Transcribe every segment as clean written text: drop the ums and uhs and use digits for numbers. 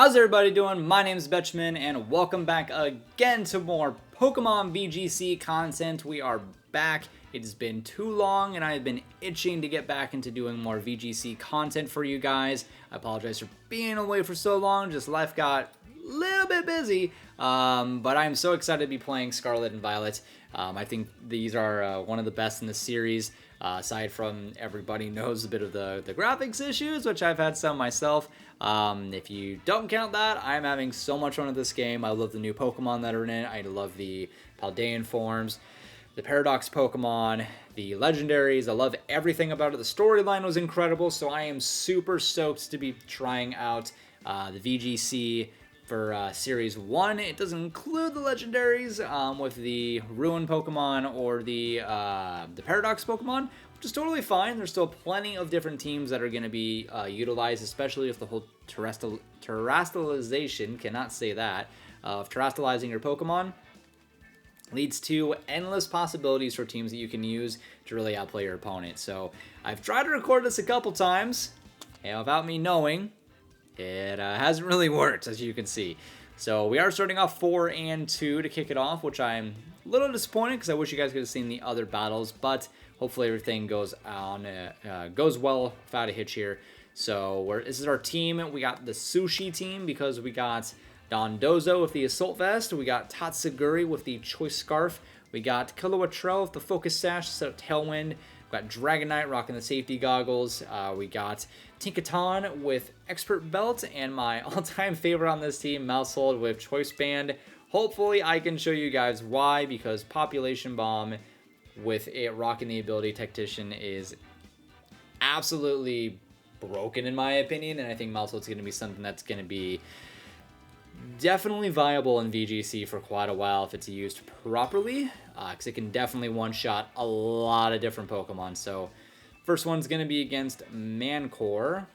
How's everybody doing? My name is Betchman, and welcome back again to more Pokemon VGC content. We are back. It has been too long, and I have been itching to get back into doing more VGC content for you guys. I apologize for being away for so long, just life got a little bit busy, but I'm so excited to be playing Scarlet and Violet. I think these are one of the best in the series, aside from everybody knows a bit of the graphics issues, which I've had some myself. If you don't count that, I'm having so much fun with this game. I love the new Pokemon that are in it. I love the Paldean forms, the Paradox Pokemon, the legendaries. I love everything about it. The storyline was incredible, so I am super stoked to be trying out the VGC for Series 1. It doesn't include the legendaries with the Ruin Pokemon or the Paradox Pokemon, which is totally fine. There's still plenty of different teams that are going to be utilized, especially if the whole terrestrialization, cannot say that, of terrestrializing your Pokemon leads to endless possibilities for teams that you can use to really outplay your opponent. So I've tried to record this a couple times, and without me knowing, it hasn't really worked, as you can see. So we are starting off 4 and 2 to kick it off, which I'm a little disappointed because I wish you guys could have seen the other battles, but hopefully everything goes well without a hitch here. So this is our team. We got the Sushi team because we got Dondozo with the Assault Vest. We got Tatsuguri with the Choice Scarf. We got Kilowattrell with the Focus Sash, set up Tailwind. We got Dragonite rocking the safety goggles. We got Tinkaton with Expert Belt, and my all-time favorite on this team, MAUSHOLD with Choice Band. Hopefully I can show you guys why, because Population Bomb with it rocking the ability Tactician is absolutely broken in my opinion, and I think MAUSHOLD's going to be something that's going to be definitely viable in VGC for quite a while if it's used properly, because it can definitely one-shot a lot of different Pokemon. So first one's going to be against Mancor.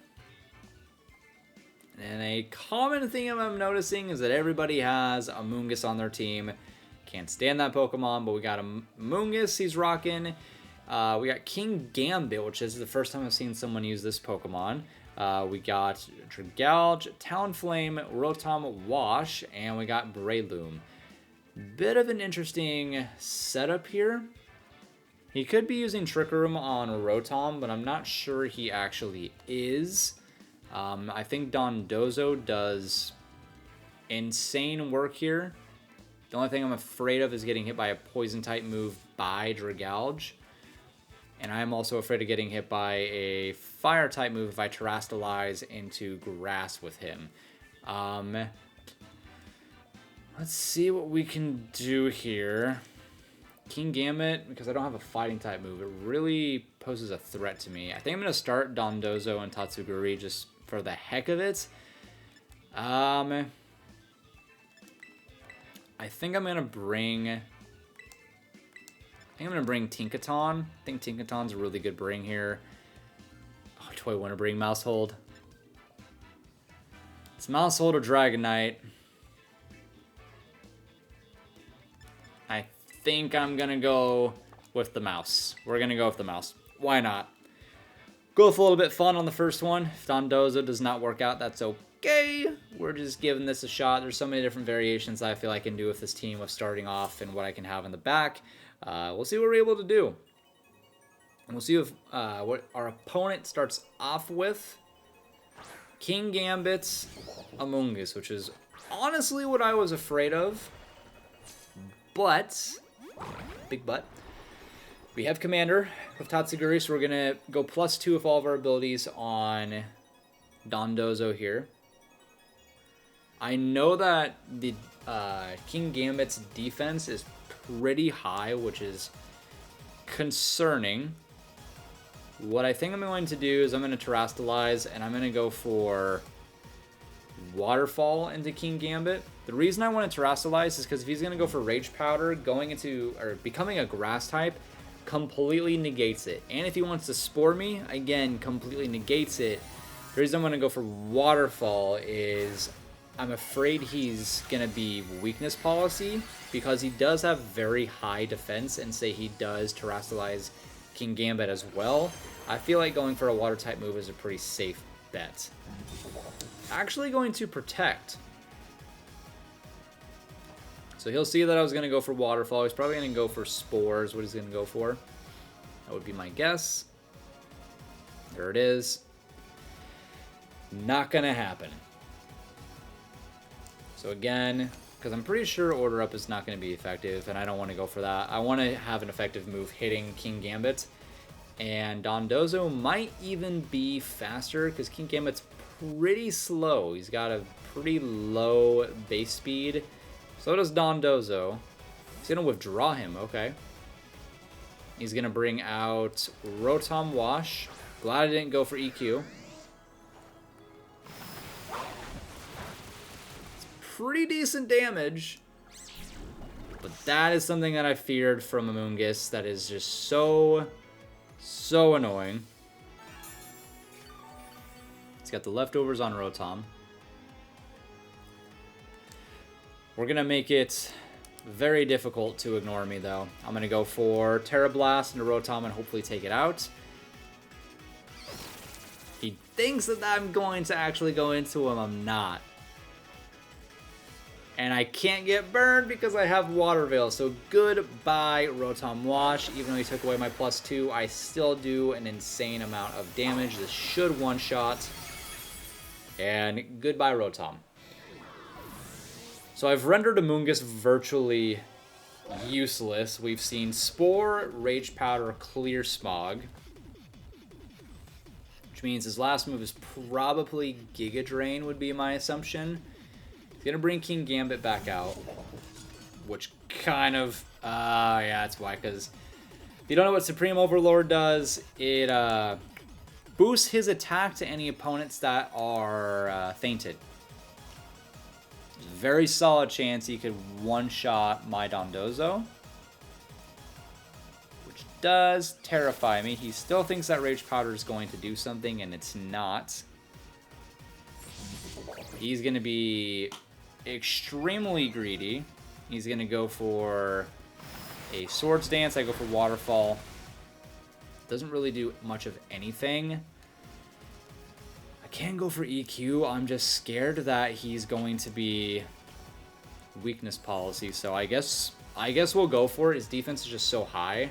And a common thing I'm noticing is that everybody has a Mungus on their team. Can't stand that Pokemon, but we got a Mungus he's rocking. We got King Gambit, which is the first time I've seen someone use this Pokemon. We got Dragalge, Talonflame, Rotom, Wash, and we got Breloom. Bit of an interesting setup here. He could be using Trick Room on Rotom, but I'm not sure he actually is. I think Dondozo does insane work here. The only thing I'm afraid of is getting hit by a Poison-type move by Dragalge. And I'm also afraid of getting hit by a Fire-type move if I Terrastalize into Grass with him. Let's see what we can do here. King Gambit, because I don't have a Fighting-type move, it really poses a threat to me. I think I'm going to start Dondozo and Tatsuguri just for the heck of it. I think I'm going to bring Tinkaton. I think Tinkaton's a really good bring here. Oh, do I want to bring MAUSHOLD? It's MAUSHOLD or Dragonite. I think I'm going to go with the mouse. We're going to go with the mouse. Why not? Go with a little bit fun on the first one. If Dondozo does not work out, that's okay. We're just giving this a shot. There's so many different variations I feel I can do with this team of starting off and what I can have in the back. We'll see what we're able to do. And we'll see if what our opponent starts off with. King Gambit's Among Us, which is honestly what I was afraid of. But, big but, we have Commander with Tatsuguri, so we're going to go +2 with all of our abilities on Dondozo here. I know that the King Gambit's defense is pretty high, which is concerning. What I think I'm going to do is I'm going to Terrastalize, and I'm going to go for Waterfall into King Gambit. The reason I want to Terrastalize is because if he's going to go for Rage Powder, becoming a Grass type completely negates it. And if he wants to Spore me, again, completely negates it. The reason I'm going to go for Waterfall is I'm afraid he's going to be Weakness Policy, because he does have very high defense, and say he does Terrastalize King Gambit as well. I feel like going for a Water-type move is a pretty safe bet. actually going to protect. So he'll see that I was going to go for Waterfall. He's probably going to go for Spores, what he's going to go for. That would be my guess. There it is. Not going to happen. So again, because I'm pretty sure Order Up is not going to be effective, and I don't want to go for that. I want to have an effective move hitting King Gambit. And Dondozo might even be faster, because King Gambit's pretty slow. He's got a pretty low base speed. So does Dondozo. He's going to withdraw him, okay. He's going to bring out Rotom Wash. Glad I didn't go for EQ. Pretty decent damage, but that is something that I feared from Amoonguss. That is just so annoying. He's got the leftovers on Rotom. We're gonna make it very difficult to ignore me, though. I'm gonna go for Terra Blast into Rotom and hopefully take it out. He thinks that I'm going to actually go into him. I'm not. And I can't get burned because I have Water Veil. So goodbye, Rotom Wash. Even though he took away my +2, I still do an insane amount of damage. This should one-shot. And goodbye, Rotom. So I've rendered Amoonguss virtually useless. We've seen Spore, Rage Powder, Clear Smog. Which means his last move is probably Giga Drain would be my assumption. Gonna bring King Gambit back out, which kind of, yeah, that's why, because if you don't know what Supreme Overlord does, it boosts his attack to any opponents that are fainted. There's a very solid chance he could one-shot my Dondozo, which does terrify me. He still thinks that Rage Powder is going to do something, and it's not. He's gonna be extremely greedy. He's gonna go for a Swords Dance. I go for Waterfall. Doesn't really do much of anything. I can go for EQ. I'm just scared that he's going to be weakness policy. So I guess we'll go for it. His defense is just so high.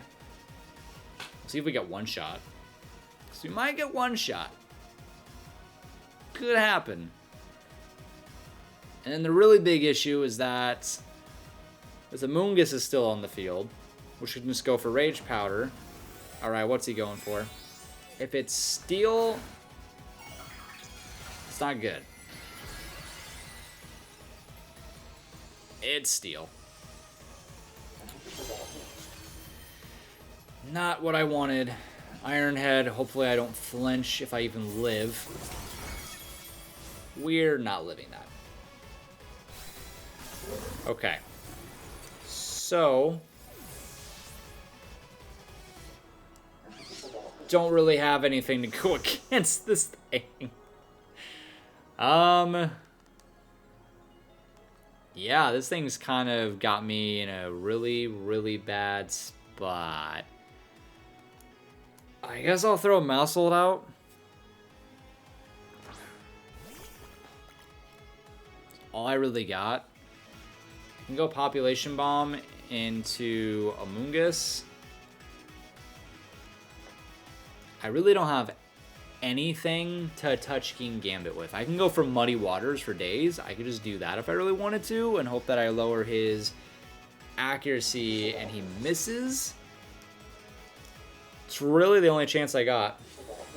Let's see if we get one shot. So we might get one shot. Could happen. And then the really big issue is that this Amoonguss is still on the field. We should just go for Rage Powder. Alright, what's he going for? If it's Steel, it's not good. It's Steel. Not what I wanted. Iron Head, hopefully I don't flinch if I even live. We're not living that. Okay, so don't really have anything to go against this thing. Yeah, this thing's kind of got me in a really bad spot. I guess I'll throw a MAUSHOLD out. All I really got. I can go Population Bomb into Amoonguss. I really don't have anything to touch King Gambit with. I can go for Muddy Waters for days. I could just do that if I really wanted to and hope that I lower his accuracy and he misses. It's really the only chance I got.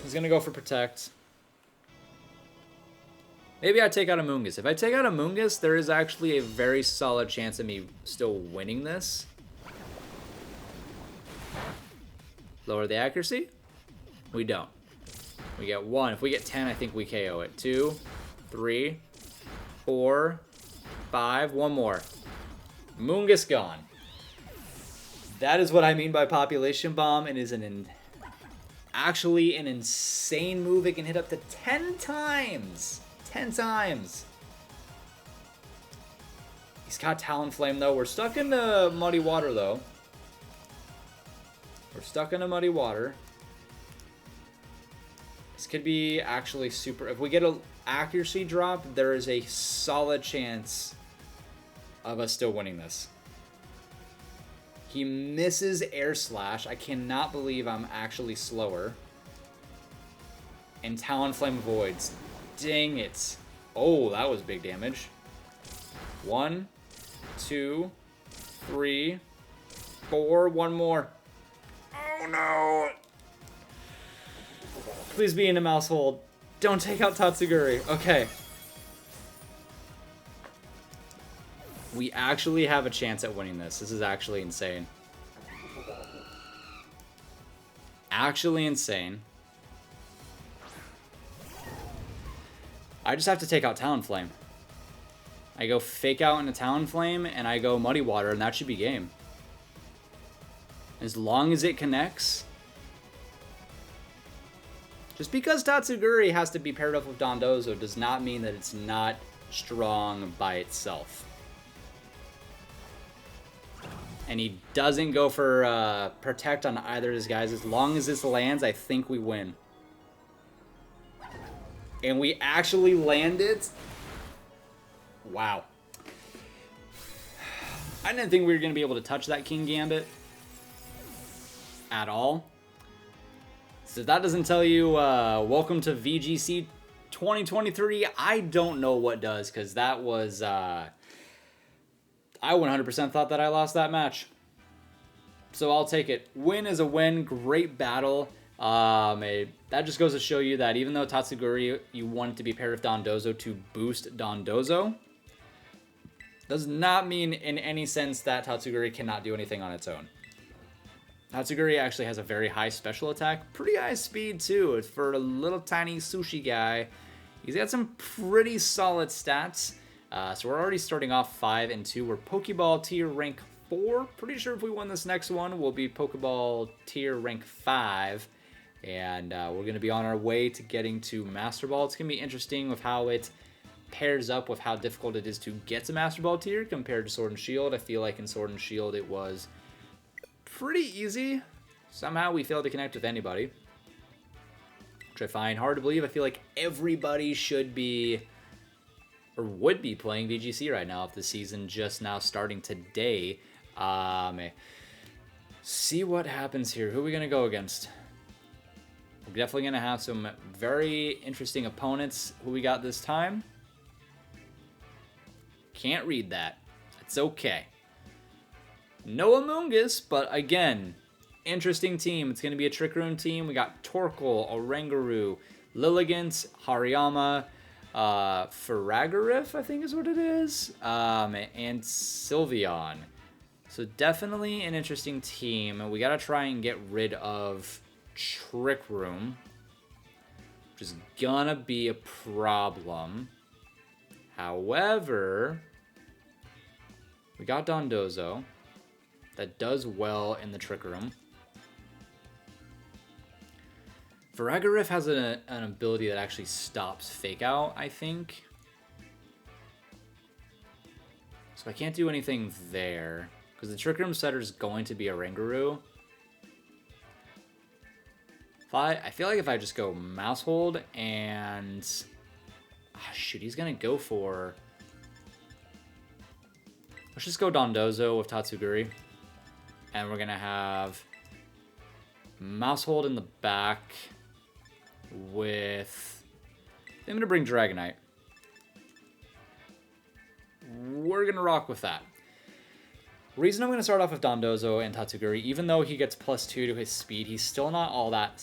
He's going to go for Protect. Maybe I take out Amoonguss. If I take out Amoonguss, there is actually a very solid chance of me still winning this. Lower the accuracy? We don't. We get 1. If we get 10, I think we KO it. 2, 3, 4, 5. One more. Amoonguss gone. That is what I mean by Population Bomb. It is actually an insane move. It can hit up to 10 times. 10 times. He's got Talonflame, though. We're stuck into Muddy Water, though. We're stuck into Muddy Water. This could be actually super... If we get a accuracy drop, there is a solid chance of us still winning this. He misses Air Slash. I cannot believe I'm actually slower. And Talonflame avoids. Dang it. Oh, that was big damage. 1, 2, 3, 4. One more. Oh no. Please be in a MAUSHOLD. Don't take out Tatsuguri. Okay. We actually have a chance at winning this. This is actually insane. Actually insane. I just have to take out Talonflame. I go Fake Out into Talonflame, and I go Muddy Water, and that should be game. As long as it connects. Just because Tatsuguri has to be paired up with Dondozo does not mean that it's not strong by itself. And he doesn't go for Protect on either of his guys. As long as this lands, I think we win. And we actually land it. Wow. I didn't think we were going to be able to touch that King Gambit at all. So if that doesn't tell you, welcome to VGC 2023, I don't know what does, because that was, I 100% thought that I lost that match. So I'll take it. Win is a win. Great battle. That just goes to show you that even though Tatsuguri, you want it to be paired with Dondozo to boost Dondozo, does not mean in any sense that Tatsuguri cannot do anything on its own. Tatsuguri actually has a very high special attack, pretty high speed too. For a little tiny sushi guy, he's got some pretty solid stats. So we're already starting off 5-2. We're Pokeball tier rank 4. Pretty sure if we win this next one, we'll be Pokeball tier rank 5. And we're going to be on our way to getting to Master Ball. It's going to be interesting with how it pairs up with how difficult it is to get to Master Ball tier compared to Sword and Shield. I feel like in Sword and Shield it was pretty easy. Somehow we failed to connect with anybody, which I find hard to believe. I feel like everybody should be or would be playing VGC right now if the season just now starting today. See what happens here. Who are we going to go against? We're definitely going to have some very interesting opponents. Who we got this time? Can't read that. It's okay. No Amoonguss, but again, interesting team. It's going to be a Trick Room team. We got Torkoal, Oranguru, Lilligant, Hariyama, Faragirif, I think is what it is, and Sylveon. So definitely an interesting team. We got to try and get rid of Trick Room, which is gonna be a problem. However, we got Dondozo that does well in the Trick Room. Faragirif has an ability that actually stops Fake Out, I think. So I can't do anything there, because the Trick Room setter is going to be a Oranguru. I feel like if I just go MAUSHOLD and... shoot, he's going to go for... Let's just go Dondozo with Tatsuguri. And we're going to have MAUSHOLD in the back with... I'm going to bring Dragonite. We're going to rock with that. Reason I'm going to start off with Dondozo and Tatsuguri, even though he gets +2 to his speed, he's still not all that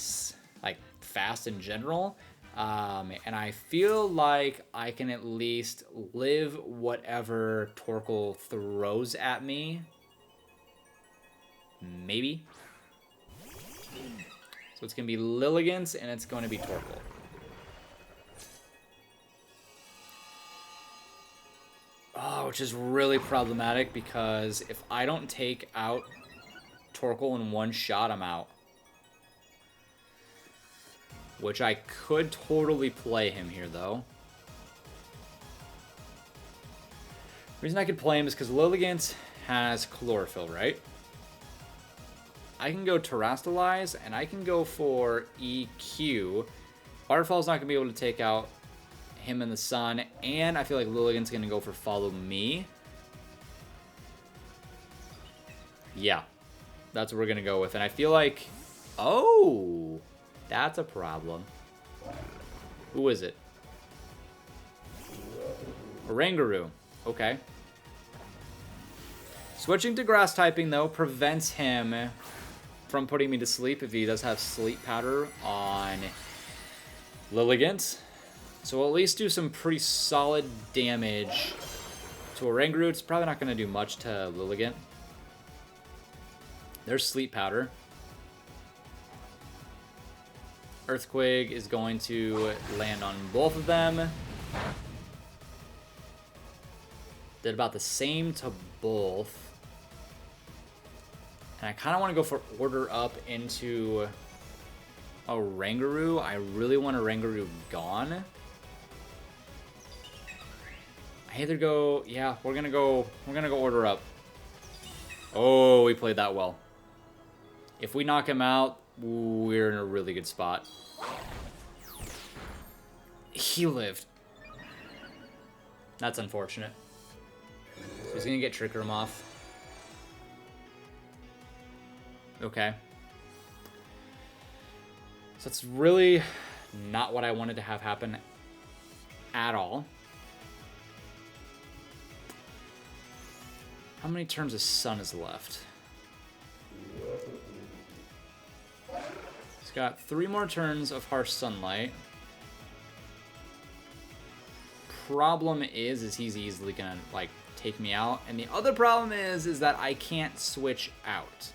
like fast in general. And I feel like I can at least live whatever Torkoal throws at me. Maybe. So it's going to be Lilligant and it's going to be Torkoal. Oh, which is really problematic because if I don't take out Torkoal in one shot, I'm out. Which I could totally play him here, though. The reason I could play him is because Lilligant has Chlorophyll, right? I can go Terrastalize, and I can go for EQ. Waterfall's not going to be able to take out him in the sun, and I feel like Lilligant's going to go for follow me. Yeah, that's what we're going to go with. And I feel like, oh, that's a problem. Who is it? Oranguru. Okay. Switching to grass typing, though, prevents him from putting me to sleep if he does have sleep powder on Lilligant. So we'll at least do some pretty solid damage to Oranguru. It's probably not going to do much to Lilligant. There's sleep powder. Earthquake is going to land on both of them. Did about the same to both. And I kind of want to go for order up into Oranguru. I really want Oranguru gone. I either go, yeah, we're gonna go order up. Oh, we played that well. If we knock him out, we're in a really good spot. He lived. That's unfortunate. So he's gonna get Trick Room off. Okay. So it's really not what I wanted to have happen at all. How many turns of sun is left? He's got 3 more turns of harsh sunlight. Problem is he's easily gonna like take me out, and the other problem is that I can't switch out.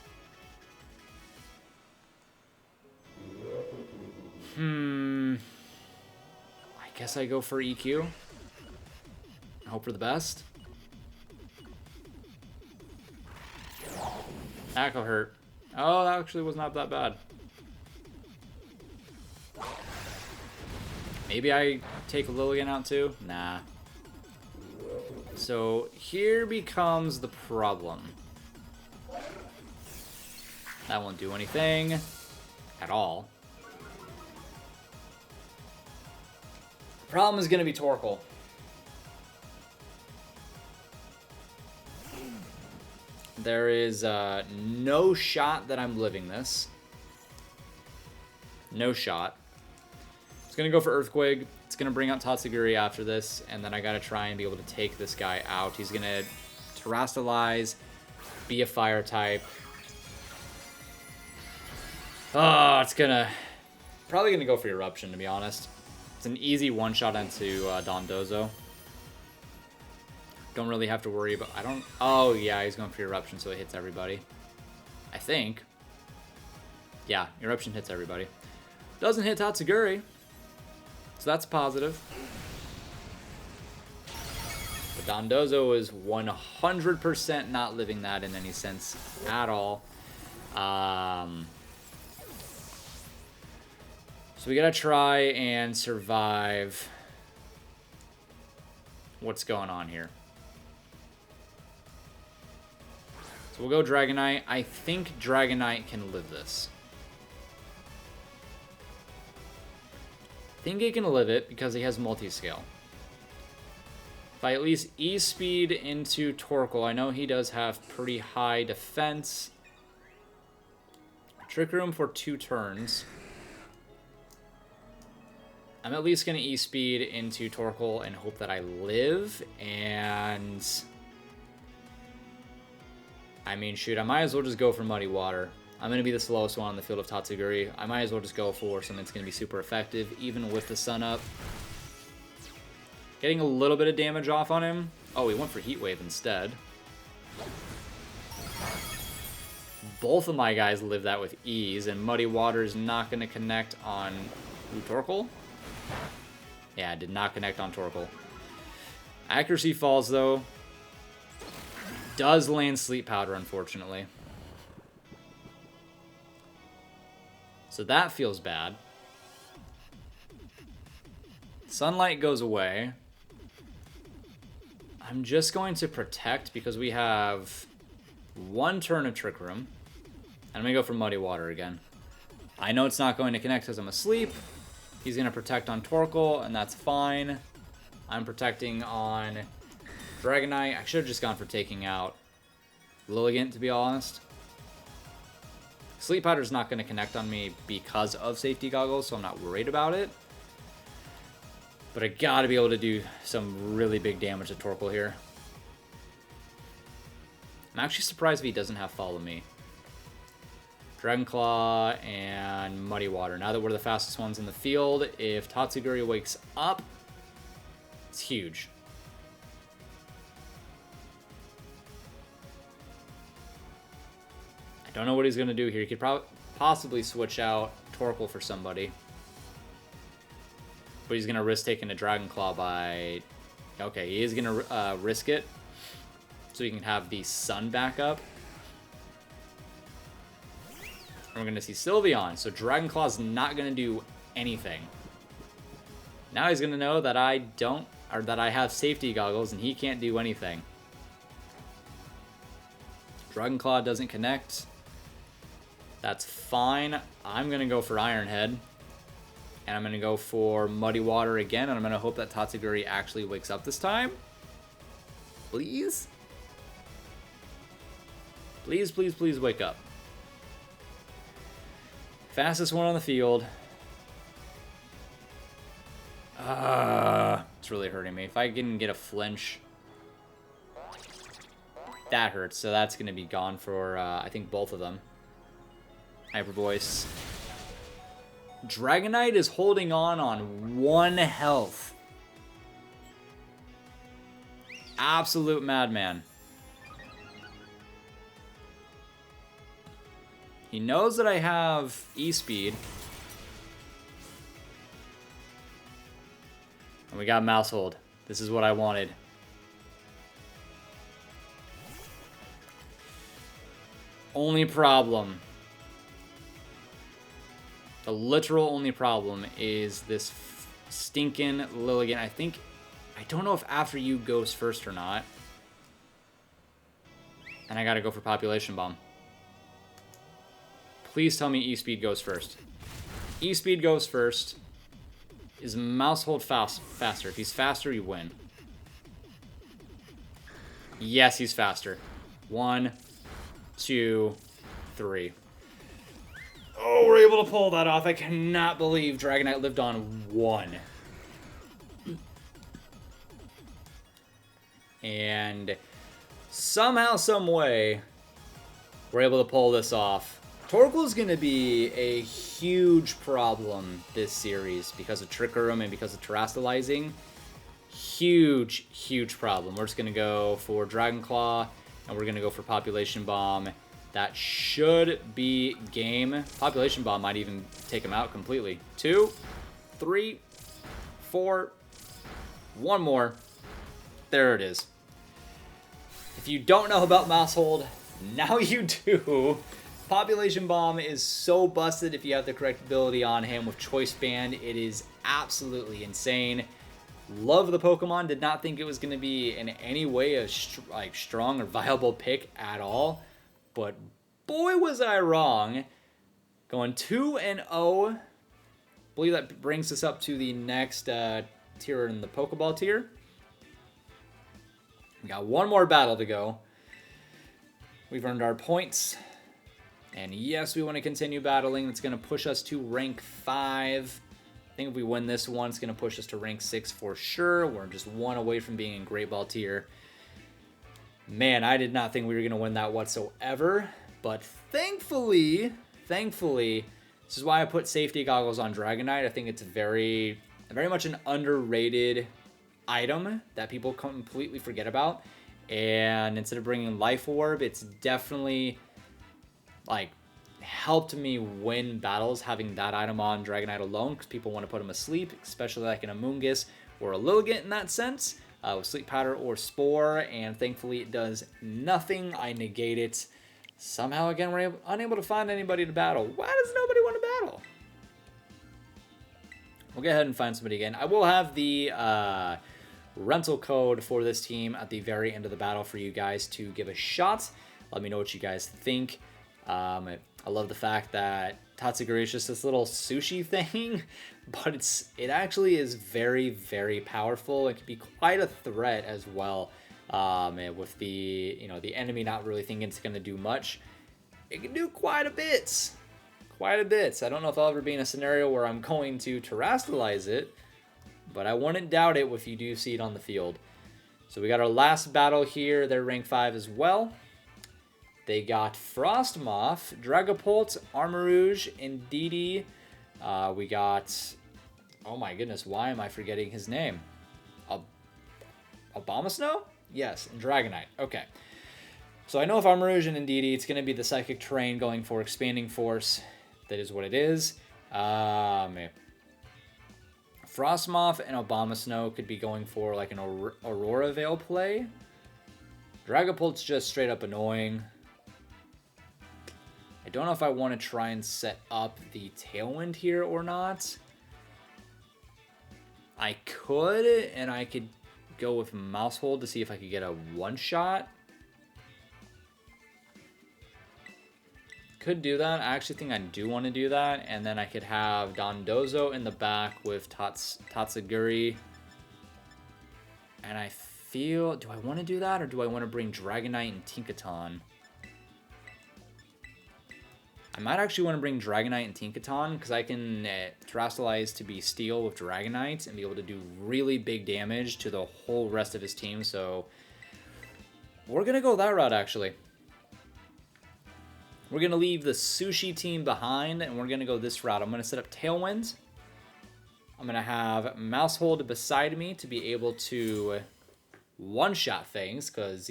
I guess I go for EQ. I hope for the best. That could hurt. Oh, that actually was not that bad. Maybe I take Lilligant out too? Nah. So here becomes the problem. That won't do anything at all. The problem is going to be Torkoal. There is no shot that I'm living this. No shot. It's going to go for Earthquake. It's going to bring out Tatsugiri after this, and then I got to try and be able to take this guy out. He's going to Terrastalize, be a fire type. Oh, it's going to... Probably going to go for Eruption, to be honest. It's an easy one-shot into Dondozo. Don't really have to worry about... I don't... Oh, yeah, he's going for Eruption, so it hits everybody. I think. Yeah, Eruption hits everybody. Doesn't hit Tatsugiri. So that's positive. But Dondozo is 100% not living that in any sense at all. So we gotta try and survive what's going on here. So we'll go Dragonite. I think Dragonite can live this. I think he can live it because he has multi-scale. If I at least E-speed into Torkoal, I know he does have pretty high defense. Trick Room for 2 turns. I'm at least going to E-speed into Torkoal and hope that I live, and... I mean, shoot, I might as well just go for Muddy Water. I'm going to be the slowest one on the field of Tatsugiri. I might as well just go for something that's going to be super effective, even with the sun up. Getting a little bit of damage off on him. Oh, he went for Heat Wave instead. Both of my guys live that with ease, and Muddy Water is not going to connect on Torkoal. Yeah, did not connect on Torkoal. Accuracy falls, though. Does land Sleep Powder, unfortunately. So that feels bad. Sunlight goes away. I'm just going to Protect because we have 1 turn of Trick Room. And I'm going to go for Muddy Water again. I know it's not going to connect because I'm asleep. He's going to Protect on Torkoal, and that's fine. I'm protecting on Dragonite. I should have just gone for taking out Lilligant, to be honest. Sleep Powder's not going to connect on me because of safety goggles, so I'm not worried about it. But I got to be able to do some really big damage to Torkoal here. I'm actually surprised if he doesn't have Follow Me. Dragon Claw and Muddy Water. Now that we're the fastest ones in the field, if Tatsuguri wakes up, it's huge. I don't know what he's going to do here. He could possibly switch out Torkoal for somebody. But he's going to risk taking a Dragon Claw by... Okay, he is going to risk it. So he can have the Sun back up. And we're going to see Sylveon. So Dragon Claw's not going to do anything. Now he's going to know that I don't... Or that I have safety goggles and he can't do anything. Dragon Claw doesn't connect. That's fine. I'm going to go for Iron Head. And I'm going to go for Muddy Water again. And I'm going to hope that Tatsuguri actually wakes up this time. Please? Please, please, please wake up. Fastest one on the field. It's really hurting me. If I can get a flinch, that hurts. So that's going to be gone for, I think, both of them. Hyper Voice. Dragonite is holding on 1 health. Absolute madman. He knows that I have E-Speed. And we got MAUSHOLD. This is what I wanted. Only problem. The literal only problem is this stinking Lilligant. I don't know if After You goes first or not. And I gotta go for Population Bomb. Please tell me E-Speed goes first. E-Speed goes first. Is MAUSHOLD faster? If he's faster, you win. Yes, he's faster. 1, 2, 3. Oh, we're able to pull that off. I cannot believe Dragonite lived on 1. And somehow, some way, we're able to pull this off. Torkoal is going to be a huge problem this series because of Trick Room and because of Terastallizing. Huge, huge problem. We're just going to go for Dragon Claw, and we're going to go for Population Bomb. That should be game. Population Bomb might even take him out completely. 2, 3, 4, 1 more. There it is. If you don't know about MAUSHOLD, now you do. Population Bomb is so busted if you have the correct ability on him with Choice Band. It is absolutely insane. Love the Pokemon. Did not think it was going to be in any way a strong or viable pick at all. But boy was I wrong. Going 2-0. I believe that brings us up to the next tier in the Pokeball tier. We got one more battle to go. We've earned our points. And yes, we want to continue battling. It's going to push us to rank 5. I think if we win this one, it's going to push us to rank 6 for sure. We're just 1 away from being in Great Ball tier. Man, I did not think we were going to win that whatsoever. But thankfully, this is why I put safety goggles on Dragonite. I think it's very much an underrated item that people completely forget about. And instead of bringing Life Orb, it's definitely helped me win battles having that item on Dragonite alone, because people want to put him asleep, especially like an Amoonguss or a Lilligant in that sense, with Sleep Powder or Spore, and thankfully it does nothing. I negate it. Somehow, again, we're unable to find anybody to battle. Why does nobody want to battle? We'll go ahead and find somebody again. I will have the rental code for this team at the very end of the battle for you guys to give a shot. Let me know what you guys think. I love the fact that Tatsugiri is just this little sushi thing, but it actually is very, very powerful. It can be quite a threat as well. And with the the enemy not really thinking it's going to do much, it can do quite a bit. Quite a bit. I don't know if I'll ever be in a scenario where I'm going to terrestrialize it, but I wouldn't doubt it if you do see it on the field. So we got our last battle here. They're rank 5 as well. They got Frostmoth, Dragapult, Armarouge, Indeedee. We got... Oh my goodness, why am I forgetting his name? Abomasnow? Yes, and Dragonite. Okay. So I know if Armarouge and Indeedee, it's going to be the Psychic Terrain going for Expanding Force. That is what it is. Frostmoth and Abomasnow could be going for like an Aurora Veil play. Dragapult's just straight up annoying. I don't know if I want to try and set up the Tailwind here or not. I could, and I could go with MAUSHOLD to see if I could get a one-shot. Could do that. I actually think I do want to do that. And then I could have Dondozo in the back with Tatsugiri. And I feel... Do I want to do that, or do I want to bring Dragonite and Tinkaton? I might actually want to bring Dragonite and Tinkaton, because I can terrestrialize to be Steel with Dragonite and be able to do really big damage to the whole rest of his team. So we're going to go that route, actually. We're going to leave the Sushi team behind, and we're going to go this route. I'm going to set up Tailwind. I'm going to have MAUSHOLD beside me to be able to one-shot things, because,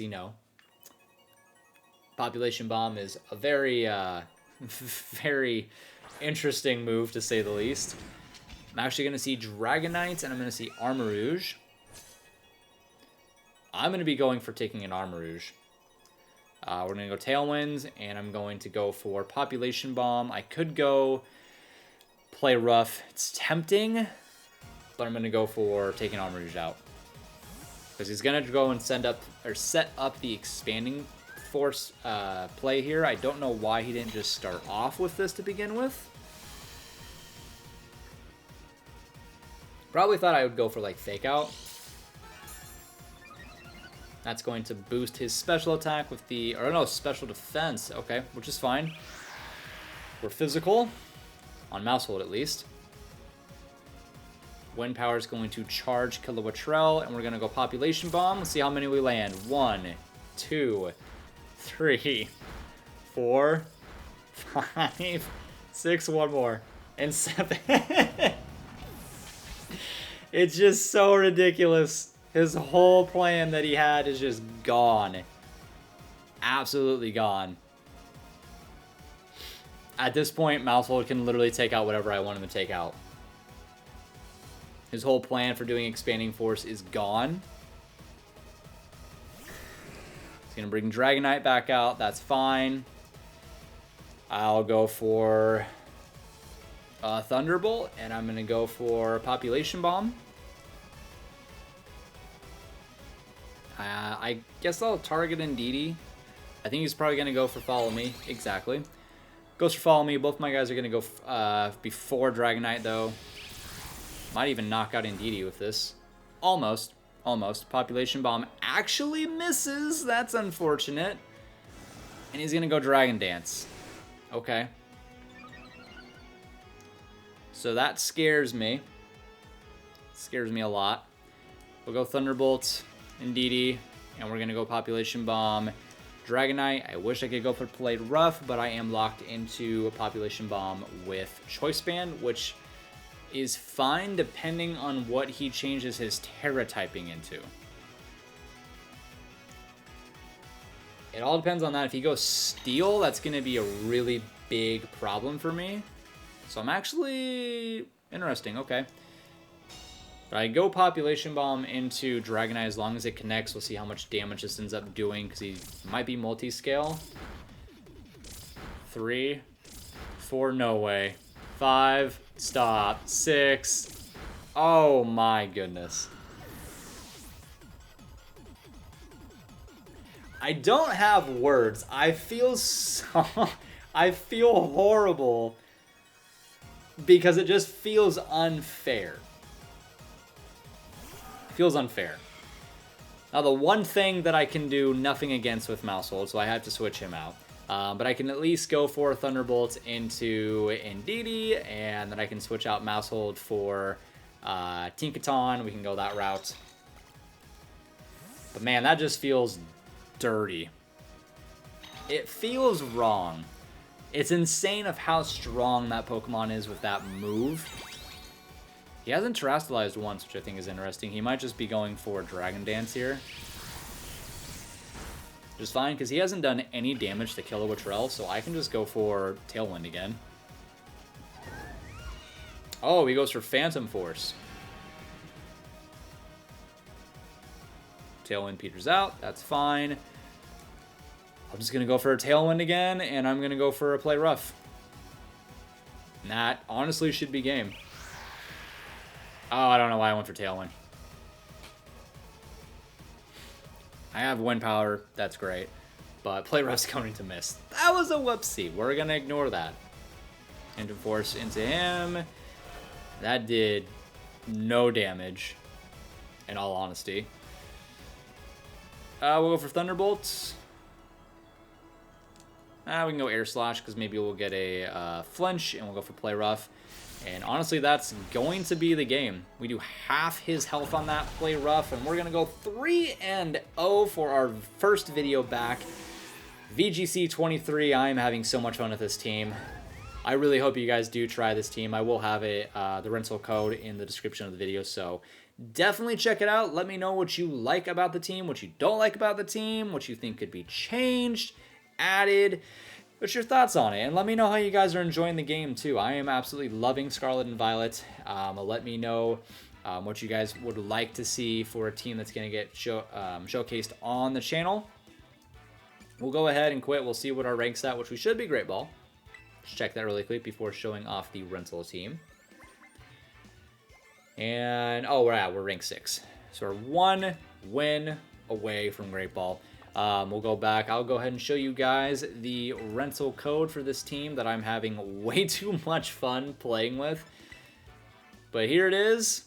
Population Bomb is a very... very interesting move, to say the least. I'm actually going to see Dragonite, and I'm going to see Armarouge. I'm going to be going for taking an Armarouge. We're going to go Tailwind, and I'm going to go for Population Bomb. I could go play rough. It's tempting, but I'm going to go for taking Armarouge out. Because he's going to go and set up the Expanding Force play here. I don't know why he didn't just start off with this to begin with. Probably thought I would go for like Fake Out. That's going to boost his special attack with the, or no, special defense. Okay, which is fine. We're physical on MAUSHOLD at least. Wind Power is going to charge Kilowattrel, and we're going to go Population Bomb. Let's see how many we land. 1, 2, 3, 4, 5, 6, one more, and 7. It's just so ridiculous. His whole plan that he had is just gone. Absolutely gone. At this point, MAUSHOLD can literally take out whatever I want him to take out. His whole plan for doing Expanding Force is gone. He's going to bring Dragonite back out. That's fine. I'll go for Thunderbolt, and I'm going to go for Population Bomb. I guess I'll target Indeedee. I think he's probably going to go for Follow Me. Exactly. Goes for Follow Me. Both my guys are going to go before Dragonite, though. Might even knock out Indeedee with this. Almost. Almost. Population Bomb actually misses. That's unfortunate. And he's going to go Dragon Dance. Okay. So that scares me. Scares me a lot. We'll go Thunderbolt, Indeedee, and we're going to go Population Bomb, Dragonite. I wish I could go for Played Rough, but I am locked into a Population Bomb with Choice Band, which is fine depending on what he changes his Terra typing into. It all depends on that. If he goes Steel, that's going to be a really big problem for me. So I'm actually... Interesting, okay. But I go Population Bomb into Dragonite as long as it connects. We'll see how much damage this ends up doing, because he might be multi-scale. 3, 4, no way. 5, stop. 6. Oh my goodness. I don't have words. I feel so... I feel horrible because it just feels unfair. Feels unfair. Now, the one thing that I can do nothing against with MAUSHOLD, so I had to switch him out. But I can at least go for Thunderbolt into Indeedee, and then I can switch out MAUSHOLD for Tinkaton. We can go that route. But man, that just feels dirty. It feels wrong. It's insane of how strong that Pokemon is with that move. He hasn't terrestrialized once, which I think is interesting. He might just be going for Dragon Dance here. Which is fine, because he hasn't done any damage to Kilowattrell, so I can just go for Tailwind again. Oh, he goes for Phantom Force. Tailwind peters out. That's fine. I'm just going to go for a Tailwind again, and I'm going to go for a Play Rough. And that honestly should be game. Oh, I don't know why I went for Tailwind. I have Wind Power. That's great. But Play Rough's going to miss. That was a whoopsie. We're going to ignore that. Phantom Force into him. That did no damage, in all honesty. We'll go for Thunderbolts. We can go Air Slash because maybe we'll get a Flinch, and we'll go for Play Rough. And honestly, that's going to be the game. We do half his health on that Play Rough, and we're going to go 3-0 for our first video back. VGC 23, I am having so much fun with this team. I really hope you guys do try this team. I will have the rental code in the description of the video, so definitely check it out. Let me know what you like about the team, what you don't like about the team, what you think could be changed, added. What's your thoughts on it? And let me know how you guys are enjoying the game, too. I am absolutely loving Scarlet and Violet. Let me know what you guys would like to see for a team that's going to get showcased on the channel. We'll go ahead and quit. We'll see what our rank's at, which we should be Great Ball. Let's check that really quick before showing off the rental team. And, oh, we're rank 6. So we're 1 win away from Great Ball. We'll go back. I'll go ahead and show you guys the rental code for this team that I'm having way too much fun playing with. But here it is.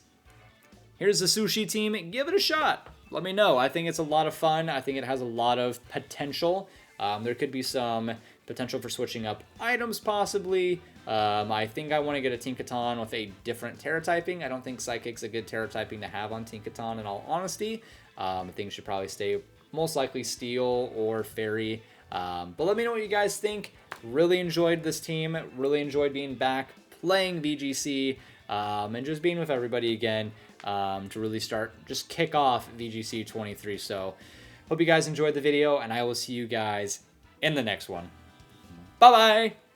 Here's the Sushi team. Give it a shot. Let me know. I think it's a lot of fun. I think it has a lot of potential. There could be some potential for switching up items possibly. I think I want to get a Tinkaton with a different Terra typing. I don't think Psychic's a good Terra typing to have on Tinkaton in all honesty. I think it should probably stay most likely Steel or Fairy. But let me know what you guys think. Really enjoyed this team. Really enjoyed being back, playing VGC, and just being with everybody again to really just kick off VGC 23. So hope you guys enjoyed the video, and I will see you guys in the next one. Bye-bye!